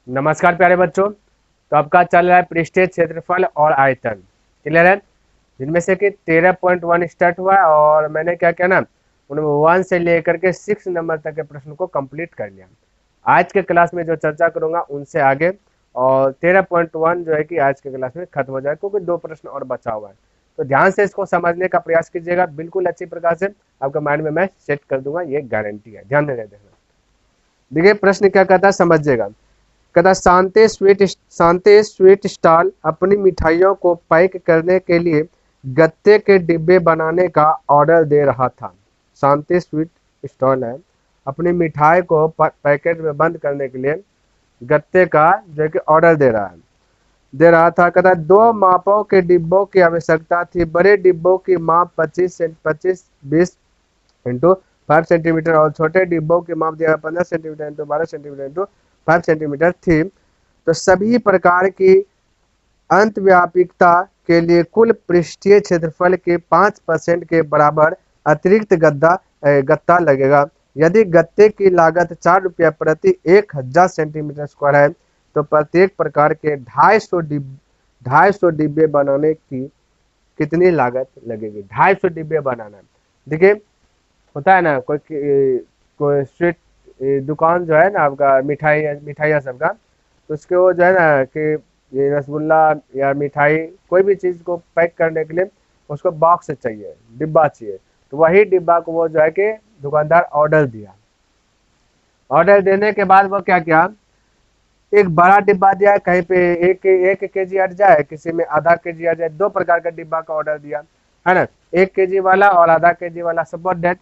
नमस्कार प्यारे बच्चों। तो आपका चल रहा है पृष्ठीय क्षेत्रफल और आयतन। क्लियर है? जिनमें से कि 13.1 स्टार्ट हुआ है और मैंने क्या किया ना, उनमें 1 से लेकर के 6 नंबर तक के प्रश्न को कंप्लीट कर लिया। आज के क्लास में जो चर्चा करूंगा उनसे आगे, और 13.1 जो है कि आज के क्लास में खत्म हो जाए, क्योंकि 2 प्रश्न और बचा हुआ है। तो ध्यान से इसको समझने का प्रयास कीजिएगा, बिल्कुल अच्छी प्रकार से आपका माइंड में मैं सेट कर दूंगा, ये गारंटी है। ध्यान देना देखना। देखिए प्रश्न क्या कहता है, समझिएगा। कहता शांति स्वीट स्टॉल अपनी मिठाइयों को पैक करने के लिए गत्ते के डिब्बे बनाने का ऑर्डर दे रहा था। शांति स्वीट स्टॉल है, अपनी मिठाई को पैकेट में बंद करने के लिए गत्ते का जो कि ऑर्डर दे रहा था। कहता 2 मापों के डिब्बों की आवश्यकता थी। बड़े डिब्बों की माप 25 20 इंटू 5 सेंटीमीटर और छोटे डिब्बों की माप दिया 15 centimetre into 12 centimetre into 5 centimetre थी। तो सभी प्रकार की अंतव्यापिकता के लिए कुल पृष्ठीय क्षेत्रफल के 5% के बराबर अतिरिक्त गत्ता लगेगा। यदि गत्ते की लागत 4 रुपया प्रति 1000 सेंटीमीटर स्क्वायर है, तो प्रत्येक प्रकार के 250 डिब्बे बनाने की कितनी लागत लगेगी? 250 डिब्बे बनाना। देखिए होता है ना, कोई स्वीट दुकान जो है ना आपका, मिठाइयाँ सबका, तो उसके वो जो है ना कि ये रसगुल्ला या मिठाई कोई भी चीज़ को पैक करने के लिए उसको बॉक्स चाहिए, डिब्बा चाहिए। तो वही डिब्बा को वो जो है कि दुकानदार ऑर्डर दिया। ऑर्डर देने के बाद वो क्या किया, एक बड़ा डिब्बा दिया, कहीं पे 1 केजी अट जाए, किसी में आधा केजी अट जाए, 2 प्रकार का डिब्बा का ऑर्डर दिया, है ना। 1 केजी वाला और आधा केजी वाला, सपोज डेट।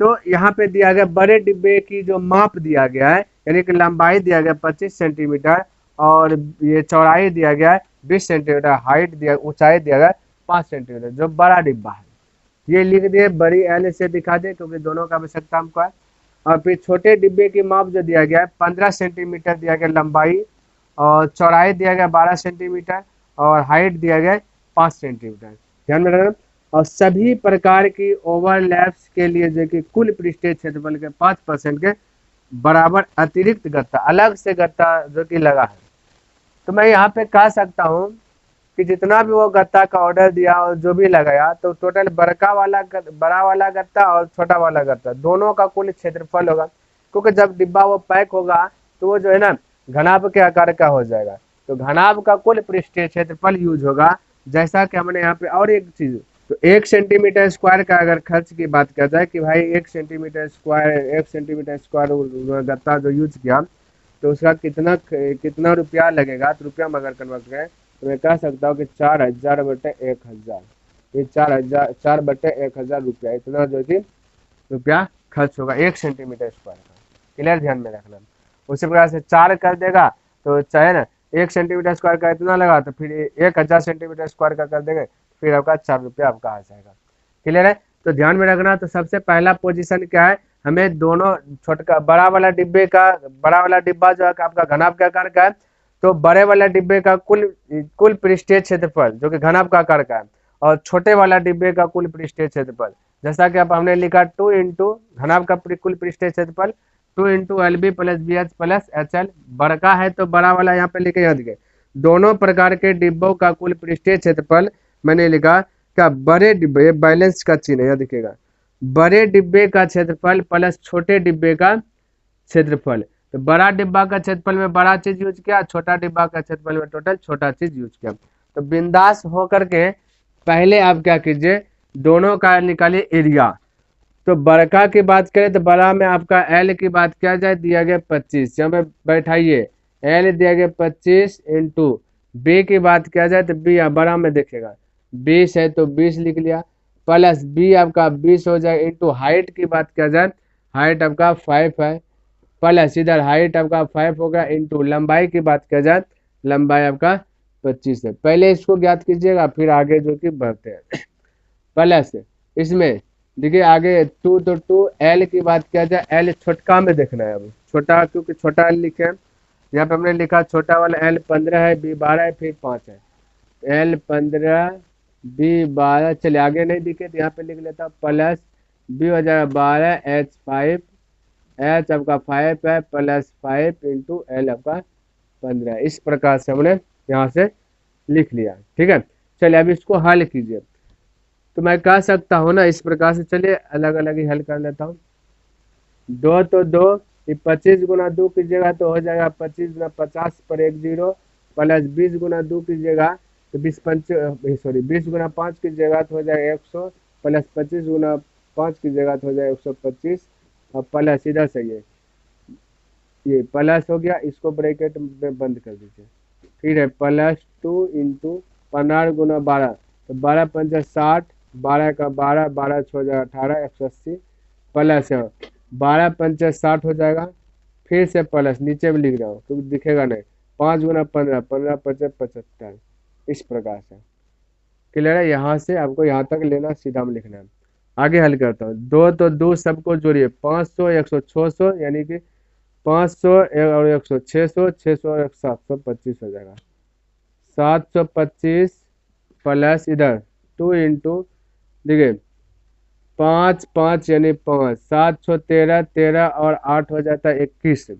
तो यहाँ पे दिया गया बड़े डिब्बे की जो माप दिया गया है, यानी कि लंबाई दिया गया 25 सेंटीमीटर, और ये चौड़ाई दिया गया है 20 सेंटीमीटर, हाइट दिया, ऊंचाई दिया गया 5 सेंटीमीटर, जो बड़ा डिब्बा है। ये लिख दिए, बड़ी एल से दिखा दे क्योंकि दोनों का आवश्यकता हमको है। और फिर छोटे डिब्बे की माप जो दिया गया है 15 सेंटीमीटर दिया गया लंबाई, और चौड़ाई दिया गया 12 सेंटीमीटर, और हाइट दिया गया 5 सेंटीमीटर। ध्यान में रखना। और सभी प्रकार की ओवरलैप्स के लिए जो कि कुल पृष्ठीय क्षेत्रफल के 5% के बराबर अतिरिक्त गत्ता, अलग से गत्ता जो कि लगा है। तो मैं यहाँ पे कह सकता हूँ कि जितना भी वो गत्ता का ऑर्डर दिया और जो भी लगाया, तो टोटल बड़ा वाला गत्ता और छोटा वाला गत्ता दोनों का कुल क्षेत्रफल होगा। क्योंकि जब डिब्बा वो पैक होगा तो वो जो है ना घनाभ के आकार का हो जाएगा। तो घनाभ का कुल पृष्ठीय क्षेत्रफल यूज होगा। जैसा कि हमने यहाँ पे और एक चीज, तो 1 सेंटीमीटर स्क्वायर का अगर खर्च की बात किया जाए कि भाई 1 सेंटीमीटर स्क्वायर गत्ता जो यूज किया, तो उसका कितना कितना रुपया लगेगा। तो रुपया में अगर कन्वर्ट करें तो मैं कह सकता हूँ कि 4000/1000, ये 4 बटे 1000 रुपया, इतना जो कि रुपया खर्च होगा 1 सेंटीमीटर स्क्वायर का। क्लियर? ध्यान में रखना। उसी प्रकार से 4 कर देगा तो चाहे ना 1 सेंटीमीटर स्क्वायर का इतना लगा, तो फिर 1000 सेंटीमीटर स्क्वायर का कर देंगे, फिर आपका 4 रुपया आपका आ जाएगा। क्लियर है? तो ध्यान में रखना। तो सबसे पहला पोजीशन क्या है, हमें दोनों छोटका बड़ा वाला डिब्बा जो है आपका घनाभ के आकार का है, तो बड़े वाला डिब्बे का कुल कुल पृष्ठीय क्षेत्रफल जो कि घनाभ का आकार का है, और छोटे वाला डिब्बे का कुल पृष्ठीय क्षेत्रफल, जैसा कि अब हमने लिखा 2 इंटू घनाभ का कुल पृष्ठीय क्षेत्रफल 2 into L B plus B H plus H L. बड़का है तो बड़ा वाला यहाँ पे लिखे, यहाँ दिखे दोनों प्रकार के डिब्बों का कुल पृष्ठीय क्षेत्रफल। मैंने लिखा क्या, बड़े डिब्बे, बैलेंस का चिन्ह है, यह दिखेगा, बड़े डिब्बे का क्षेत्रफल प्लस छोटे डिब्बे का क्षेत्रफल। तो बड़ा डिब्बा का क्षेत्रफल में बड़ा चीज यूज किया, छोटा डिब्बा का क्षेत्रफल में टोटल छोटा चीज यूज किया। तो बिंदास होकर के पहले आप क्या कीजिए, दोनों का निकालिए एरिया। तो बड़का की बात करें तो बड़ा में आपका एल की बात किया जाए, दिया गया 25, यहाँ पे बैठाइए, एल दिया गया 25 इंटू बी की बात किया जाए तो बी बड़ा में देखेगा 20 है तो 20 लिख लिया, प्लस बी आपका 20 हो जाएगा, इंटू हाइट की बात किया जाए, हाइट आपका 5 है, प्लस इधर हाइट आपका 5 हो गया, इंटू लंबाई की बात किया जाए, लंबाई आपका 25 है। पहले इसको ज्ञात कीजिएगा, फिर आगे जो कि बढ़ते हैं। प्लस इसमें देखिए आगे 2, तो 2 एल की बात किया जाए, एल छोटका में देखना है। अब छोटा, क्योंकि छोटा एल लिखे हैं, यहाँ पे हमने लिखा छोटा वाला एल 15 है, बी 12 है, फिर 5 है, एल 15 बी 12, चलिए आगे नहीं दिखे तो यहाँ पे लिख लेता, प्लस बी हो जाएगा 12 एच 5, एच आपका 5 है, प्लस 5 इंटू एल आपका 15। इस प्रकार से हमने यहाँ से लिख लिया, ठीक है। चलिए अब इसको हल कीजिए। तो मैं कह सकता हूँ ना इस प्रकार से, चलिए अलग अलग ही हल कर लेता हूँ। 2 तो 2, ये 25 गुना 2 कीजिएगा तो हो जाएगा 25 गुना 50 पर 1 0, प्लस 20 गुना 2 कीजिएगा तो 20 गुना 5 कीजिएगा तो हो जाएगा 100, प्लस 25 गुना 5 कीजिएगा तो हो जाएगा 125, और प्लस इधर से ये प्लस हो गया, इसको ब्रैकेट में बंद कर दीजिए। फिर है +2 इंटू 15 गुना 12, तो 12 पंचा 60, 12 का 12, 12 हो जाएगा 18, 180, प्लस 12 पंचा 60 हो जाएगा, फिर से प्लस नीचे भी लिख रहा हूँ क्योंकि दिखेगा नहीं, 5 गुना 15, 15 पचे 75, इस प्रकार से। क्लियर है? यहाँ से आपको यहाँ तक लेना, सीधा में लिखना है। आगे हल करता हूँ। 2 तो 2 सबको जोड़िए, 500 100 600, यानी कि 500 और 100 600, 600 और 725 हो जाएगा। 725 प्लस इधर 2 इंटू, देखिए 5 5 यानी 5, 713, 13 और 8 हो जाता है 21,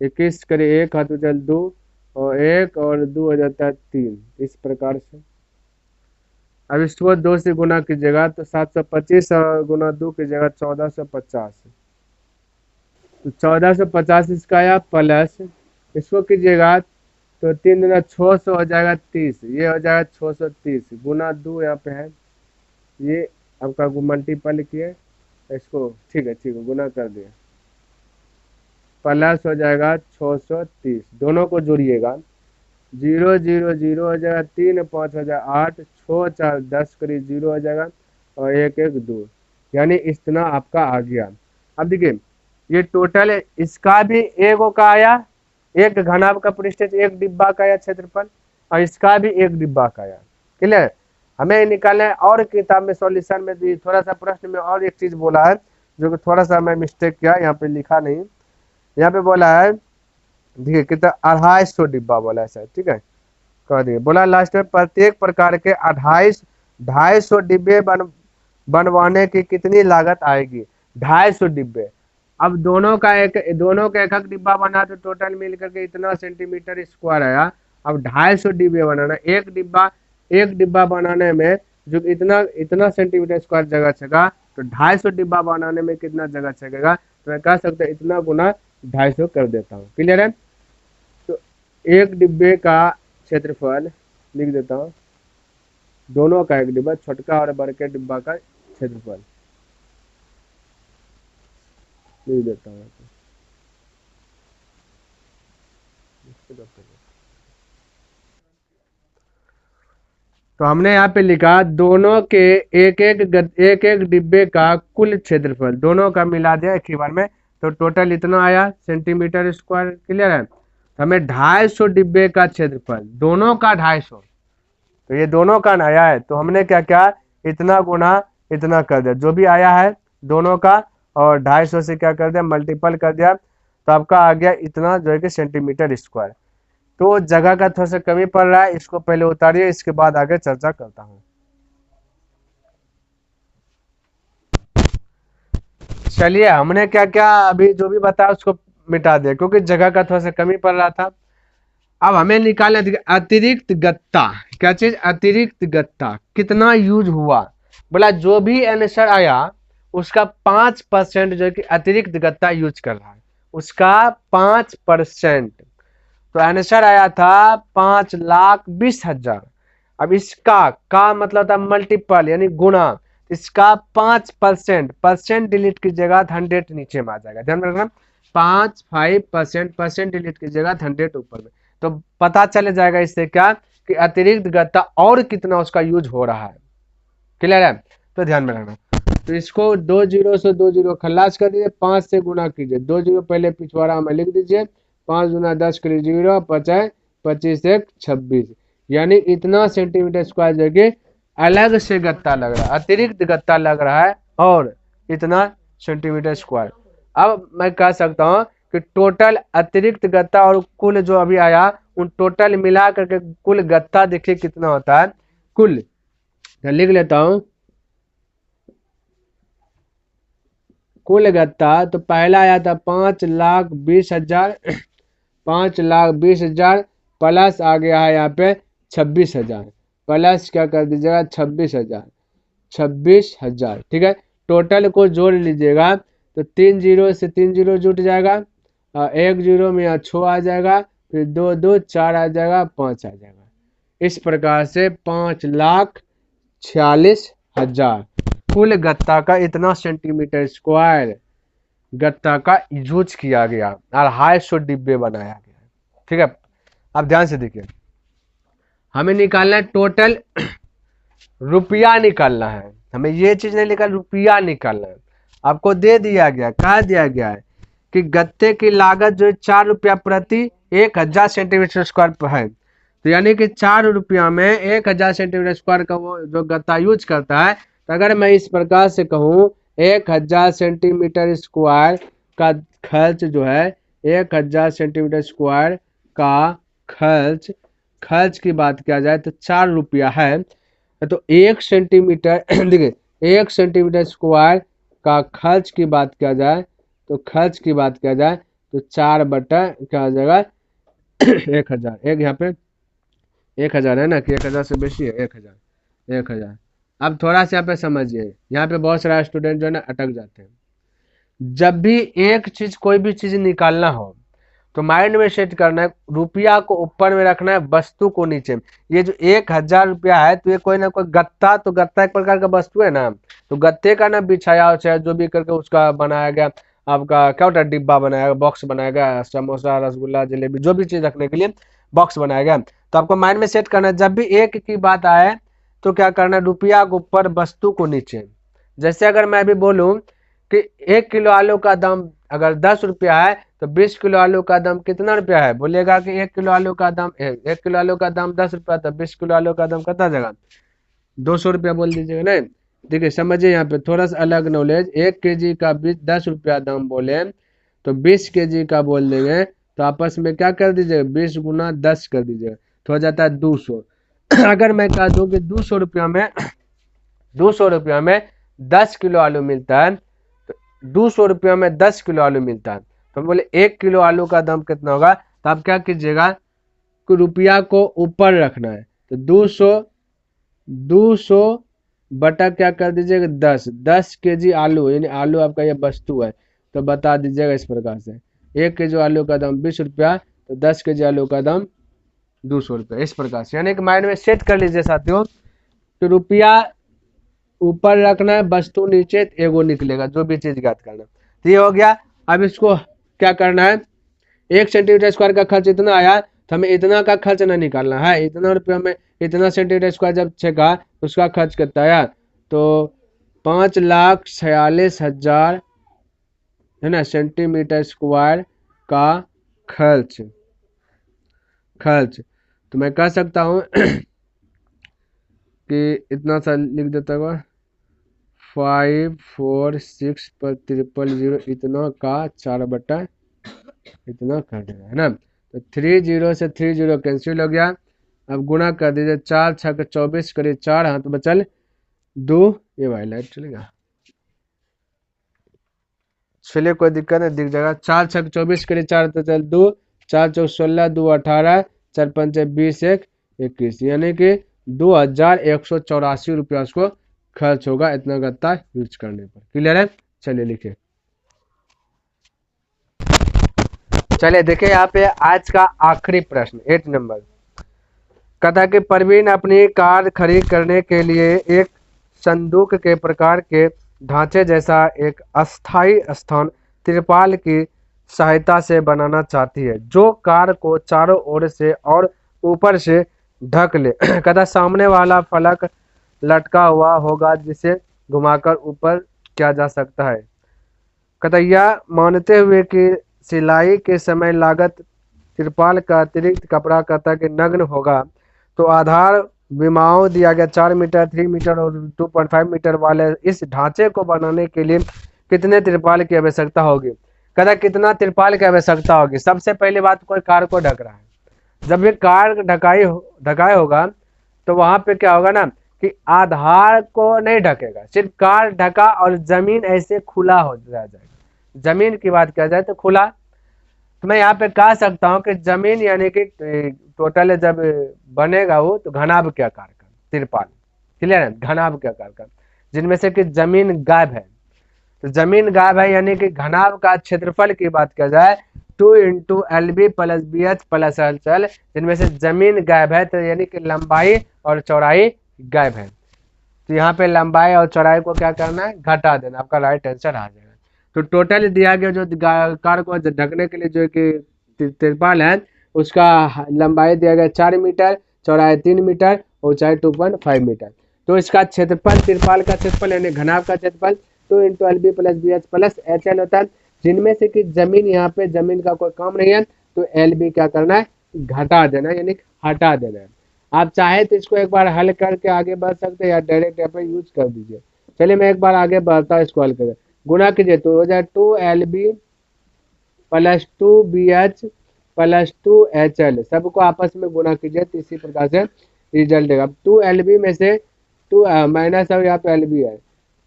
21 करिए, 1 हाथ उचल 2, और 1 और 2 हो जाता है 3, इस प्रकार से। अब इसको 2 से गुना कीजिएगा तो 725 और गुना 2 कीजिएगा 1450, तो 1450 इसका आया, प्लस इसको कीजिएगा तो 3 दूना 600 हो जाएगा 30, ये हो जाएगा 630 गुना 2 यहाँ पे है, ये आपका मल्टीपल किए इसको, ठीक है गुना कर दिया, प्लस हो जाएगा 630, दोनों को जोड़िएगा, 0 0 0 हो जाएगा, 3 5 हो जाएगा 8, 6 4 10 करीब 0 हो जाएगा, और 1 1 2, यानी इतना आपका आ गया। अब देखिए ये टोटल है, इसका भी एगो का आया, एक घनाभ का पृष्ठेष एक डिब्बा का आया क्षेत्रफल, और इसका भी एक डिब्बा का आया। क्लियर? हमें निकालना है, और किताब में सॉल्यूशन में थोड़ा सा प्रश्न में और एक चीज बोला है जो कि थोड़ा सा मैं मिस्टेक किया, यहाँ पे लिखा नहीं, यहाँ पे बोला है देखिए कितना 250 डिब्बा बोला है सर, ठीक है, कह दिए बोला लास्ट में प्रत्येक प्रकार के 250 डिब्बे बनवाने की कितनी लागत आएगी। 250 डिब्बे, अब दोनों का एक डिब्बा बना तो टोटल मिल करके इतना सेंटीमीटर स्क्वायर आया। अब 250 डिब्बे बनाना, एक डिब्बा बनाने में जो इतना इतना सेंटीमीटर स्क्वायर जगह छेगा, तो 250 डिब्बा बनाने में कितना जगह छेगा, तो मैं कह सकता इतना गुना 250 कर देता हूँ। क्लियर है? तो एक डिब्बे का क्षेत्रफल लिख देता हूँ, दोनों का एक डिब्बा, छोटका और बड़े के डिब्बा का क्षेत्रफल लिख देता हूँ। तो हमने यहाँ पे लिखा दोनों के एक एक डिब्बे का कुल क्षेत्रफल, दोनों का मिला दिया एक ही बार में, तो टोटल इतना आया सेंटीमीटर स्क्वायर। क्लियर है? हमें 250 डिब्बे का क्षेत्रफल, दोनों का 250, तो ये दोनों का आया है, तो हमने क्या क्या इतना गुना इतना कर दिया, जो भी आया है दोनों का, और 250 से क्या कर दिया मल्टीपल कर दिया, तो आपका आ गया इतना जो है कि सेंटीमीटर स्क्वायर। तो जगह का थोड़ा सा कमी पड़ रहा है, इसको पहले उतारिए, इसके बाद आगे चर्चा करता हूँ। चलिए हमने क्या क्या अभी जो भी बताया उसको मिटा दिया क्योंकि जगह का थोड़ा सा कमी पड़ रहा था। अब हमें निकालना था अतिरिक्त गत्ता, क्या चीज अतिरिक्त गत्ता कितना यूज हुआ। बोला जो भी आंसर आया उसका 5% जो कि अतिरिक्त गत्ता यूज कर रहा है, उसका 5%। तो आंसर आया था 5,20,000। अब इसका का मतलब था मल्टीपल यानी गुणा, इसका 5%, परसेंट डिलीट कीजिएगा 100 नीचे में आ जाएगा, ध्यान में रखना। 5% परसेंट डिलीट कीजिएगा 100 ऊपर में, तो पता चल जाएगा इससे क्या कि अतिरिक्त गत्ता और कितना उसका यूज हो रहा है। क्लियर है? तो ध्यान में रखना। तो इसको 2 जीरो से 2 जीरो खलास कर दीजिए, 5 से गुना कीजिए, 2 जीरो पहले पिछवाड़ा में लिख दीजिए, 5 गुना 10 करिए 0 पचाए 25 1 26, यानी इतना सेंटीमीटर स्क्वायर जगह अलग से गत्ता लग रहा है, अतिरिक्त गत्ता लग रहा है, और इतना सेंटीमीटर स्क्वायर। अब मैं कह सकता हूँ कि टोटल अतिरिक्त गत्ता और कुल जो अभी आया उन टोटल मिला करके कुल गत्ता देखिए कितना होता है। कुल लिख लेता हूं, कुल गत्ता तो पहला आया था 5,20,000, 5,20,000 प्लस आ गया है यहाँ पे 26,000 प्लस क्या कर दीजिएगा 26,000 26,000। ठीक है, टोटल को जोड़ लीजिएगा तो 3 जीरो से 3 जीरो जुट जाएगा, 1 जीरो में यहाँ 6 आ जाएगा, फिर 2 2 4 आ जाएगा, 5 आ जाएगा। इस प्रकार से 5,46,000 कुल गत्ता का इतना सेंटीमीटर स्क्वायर गत्ता का यूज किया गया और 250 डिब्बे बनाया गया। ठीक है, अब ध्यान से देखिए, हमें निकालना है टोटल रुपया निकालना है, हमें ये चीज नहीं निकाल, रुपया निकालना है। आपको दे दिया गया, कहा दिया गया है कि गत्ते की लागत जो 4 रुपया प्रति 1,000 सेंटीमीटर स्क्वायर पर है, तो यानी कि 4 रुपया में 1,000 सेंटीमीटर स्क्वायर का वो जो गत्ता यूज करता है। तो अगर मैं इस प्रकार से कहूँ 1,000 सेंटीमीटर स्क्वायर का खर्च जो है, 1,000 सेंटीमीटर स्क्वायर का खर्च की बात किया जाए तो 4 रुपया है, तो 1 सेंटीमीटर देखिए 1 सेंटीमीटर स्क्वायर का खर्च की बात किया जाए तो 4 बटा क्या हो जाएगा 1,000। एक यहाँ पे 1,000 है ना, कि 1,000 से बेशी है, 1,000। अब थोड़ा सा यहाँ पे समझिए, यहाँ पे बहुत सारा स्टूडेंट जो है ना अटक जाते हैं। जब भी एक चीज कोई भी चीज निकालना हो तो माइंड में सेट करना है, रुपया को ऊपर में रखना है, वस्तु को नीचे में। ये जो 1,000 रुपया है तो ये कोई ना कोई गत्ता, तो गत्ता एक प्रकार का वस्तु है ना, तो गत्ते का ना बिछाया चाहे जो भी करके उसका बनाया गया आपका क्या होता है, डिब्बा बनाया गया, बॉक्स बनाया गया, समोसा रसगुल्ला जलेबी जो भी चीज रखने के लिए बॉक्स बनाया गया। तो आपको माइंड में सेट करना है, जब भी एक की बात आए तो क्या करना है, रुपया को ऊपर वस्तु को नीचे। जैसे अगर मैं भी बोलूं कि 1 किलो आलू का दाम अगर 10 रुपया है तो 20 किलो आलू का दाम कितना रुपया है, बोलेगा कि 1 किलो आलू का दाम 10 रुपया, तो 20 किलो आलू का दाम कितना जगह 200 रुपया बोल दीजिएगा। नहीं, देखिए समझिए यहाँ पे थोड़ा सा अलग नॉलेज, 1 केजी का 10 रुपया दाम बोले तो 20 केजी का बोल देंगे तो आपस में क्या कर दीजिएगा 20 गुना 10 कर दीजिएगा तो हो जाता है 200। अगर मैं कह दूं कि 200 रुपया में 10 किलो आलू मिलता है, तो 200 रुपया में 10 किलो आलू मिलता है, तो हम बोले 1 किलो आलू का दाम कितना होगा, तो आप क्या कीजिएगा कि रुपया को ऊपर रखना है, तो 200 बटा क्या कर दीजिएगा 10 केजी आलू, यानी आलू आपका ये वस्तु है, तो बता दीजिएगा इस प्रकार से 1 केजी आलू का दाम 20 रुपया, तो 10 केजी आलू का दाम 200 रुपया। इस प्रकार से यानी कि माइंड में सेट कर लीजिए साथियों, तो रुपया ऊपर रखना है, वस्तु नीचे, एगो निकलेगा जो भी चीज ज्ञात करना। तो ये हो गया। अब इसको क्या करना है, 1 सेंटीमीटर स्क्वायर का खर्च इतना आया तो हमें इतना का खर्च ना निकालना है, इतना रुपया में इतना सेंटीमीटर स्क्वायर जब छेका उसका खर्च कितना आया, तो 5,46,000 है ना सेंटीमीटर स्क्वायर का खर्च। तो मैं कह सकता हूं कि इतना सा लिख देता हुआ 546 पर 000 इतना का 4 बटा इतना कर देगा, है ना। तो 30 से 30 कैंसिल हो गया। अब गुणा कर दीजिए, 4 6 24 करिए 4 हाथ बचल 2, ये वाली लाइट चलेगा, चलिए कोई दिक्कत नहीं, दिख जाएगा। 4 6 24 करिए 4 तो चल 2, 4 4 16 2 18, 4 5 20 1 21, यानी कि 2,184 रुपया उसको खर्च होगा इतना गत्ता यूज करने पर। क्लियर है, चलिए लिखिए। चलिए देखिए यहाँ पे आज का आखिरी प्रश्न 8 नंबर, कहता है कि परवीन अपनी कार खरीद करने के लिए एक संदूक के प्रकार के ढांचे जैसा एक अस्थायी स्थान तिरपाल की सहायता से बनाना चाहती है जो कार को चारों ओर से और ऊपर से ढक ले। कहता सामने वाला फलक लटका हुआ होगा जिसे घुमाकर ऊपर किया जा सकता है। कहता यह मानते हुए कि सिलाई के समय लागत तिरपाल का अतिरिक्त कपड़ा कहता कि नग्न होगा, तो आधार विमाओं दिया गया 4 मीटर 3 मीटर और 2.5 मीटर वाले इस ढांचे को बनाने के लिए कितने तिरपाल की आवश्यकता होगी। कहता कितना तिरपाल की आवश्यकता होगी। सबसे पहली बात, कोई कार को ढक रहा है, जब ये कार ढकाई होगा तो वहां पे क्या होगा ना कि आधार को नहीं ढकेगा, सिर्फ कार ढका और जमीन ऐसे खुला हो जाएगा। जमीन की बात किया जाए तो खुला, तो मैं यहाँ पे कह सकता हूँ कि जमीन यानी कि टोटल जब बनेगा वो तो घनाभ के आकार का तिरपाल, क्लियर है, घनाभ के आकार का, जिनमें से कि जमीन गायब है। तो जमीन गायब है यानी कि घनाभ का क्षेत्रफल की बात किया जाए 2 × LB + BH + HL, जिनमें से जमीन गायब है तो यानी कि लंबाई और चौड़ाई गायब है। तो यहाँ पे लंबाई और चौड़ाई को क्या करना है, घटा देना, आपका राइट आंसर आ जाएगा। तो टोटल दिया गया जो कार को ढकने के लिए जो कि तिरपाल है उसका लंबाई दिया गया 4 मीटर, चौड़ाई 3 मीटर, ऊंचाई 2.5 मीटर। तो इसका क्षेत्रफल, तिरपाल का क्षेत्रफल यानी घनाभ का क्षेत्रफल 2 × LB + BH + HL होता है, जिनमें से कि जमीन, यहाँ पे जमीन का कोई काम नहीं है तो LB क्या करना है, घटा देना यानी हटा देना है। आप चाहे तो इसको एक बार हल करके आगे बढ़ सकते हैं या डायरेक्ट यहाँ पे यूज कर दीजिए। चलिए मैं एक बार आगे बढ़ता हूँ, इसको हल करें, गुना कीजिए तो हो जाए 2LB + 2BH + 2HL, सबको आपस में गुना कीजिए तो इसी प्रकार से रिजल्ट देगा। 2LB में से टू माइनस अब यहाँ पे LB है,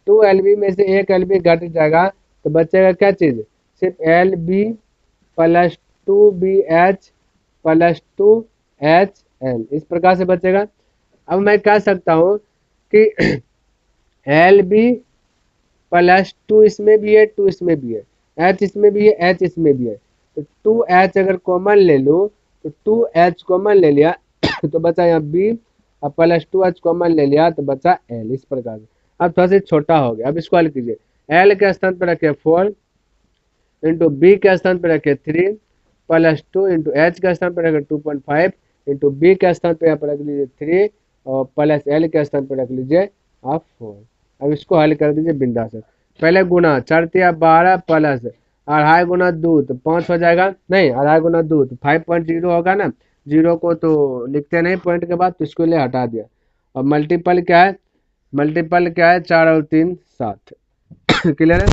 2LB में से एक LB घट जाएगा तो बचेगा क्या चीज, सिर्फ LB + 2BH + 2HL, इस प्रकार से बचेगा। अब मैं कह सकता हूँ कि LB + 2 इसमें भी है, 2 इसमें भी है, H इसमें भी है, H इसमें भी है, तो 2H अगर कॉमन ले लूँ तो 2H कॉमन ले लिया तो बचा यहाँ B, अब + 2H कॉमन ले लिया तो बचा L, इस प्रकार से। अब थोड़ा सा छोटा हो गया, अब इसको हल कीजिए, L के स्थान पर रखे 4 इंटू B के स्थान पर रखे 3 + 2 इंटू H के स्थान पर रखे 2.5 इंटू B के स्थान पर यहाँ पर रख लीजिए 3 और प्लस L के स्थान पर रख लीजिए आप 4। अब इसको हल कर दीजिए बिंदास से, पहले गुना 4 × 12 प्लस 2.5 × 2 तो 5 हो जाएगा, नहीं 2.5 × 2 तो 5.0 होगा ना, जीरो को तो लिखते नहीं पॉइंट के बाद तो इसको लिए हटा दिया। और मल्टीपल क्या है, मल्टीपल क्या है, 4 और 3 7 क्लियर है,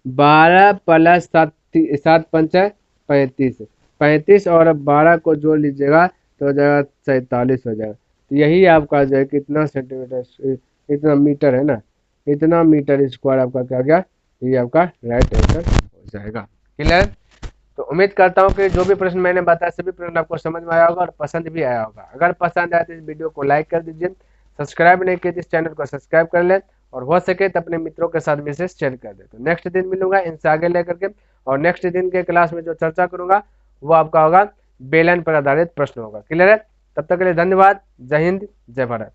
12 + 7 7 5 35, 35 और 12 को जोड़ लीजिएगा तो हो जाएगा 47 हो जाएगा। तो यही आपका जो है कितना सेंटीमीटर, इतना मीटर है ना, इतना मीटर स्क्वायर आपका क्या गया, ये आपका राइट आंसर हो जाएगा। क्लियर, तो उम्मीद करता हूँ कि जो भी प्रश्न मैंने बताया सभी प्रश्न आपको समझ में आया होगा और पसंद भी आया होगा। अगर पसंद आया तो इस वीडियो को लाइक कर दीजिए, सब्सक्राइब नहीं किए तो इस चैनल को सब्सक्राइब कर लें और हो सके तो अपने मित्रों के साथ मैसेज शेयर कर दे। तो नेक्स्ट दिन मिलूंगा इनसे आगे लेकर के, और नेक्स्ट दिन के क्लास में जो चर्चा करूंगा वो आपका होगा बेलन पर आधारित प्रश्न होगा। क्लियर है, तब तक के लिए धन्यवाद, जय हिंद, जय भारत।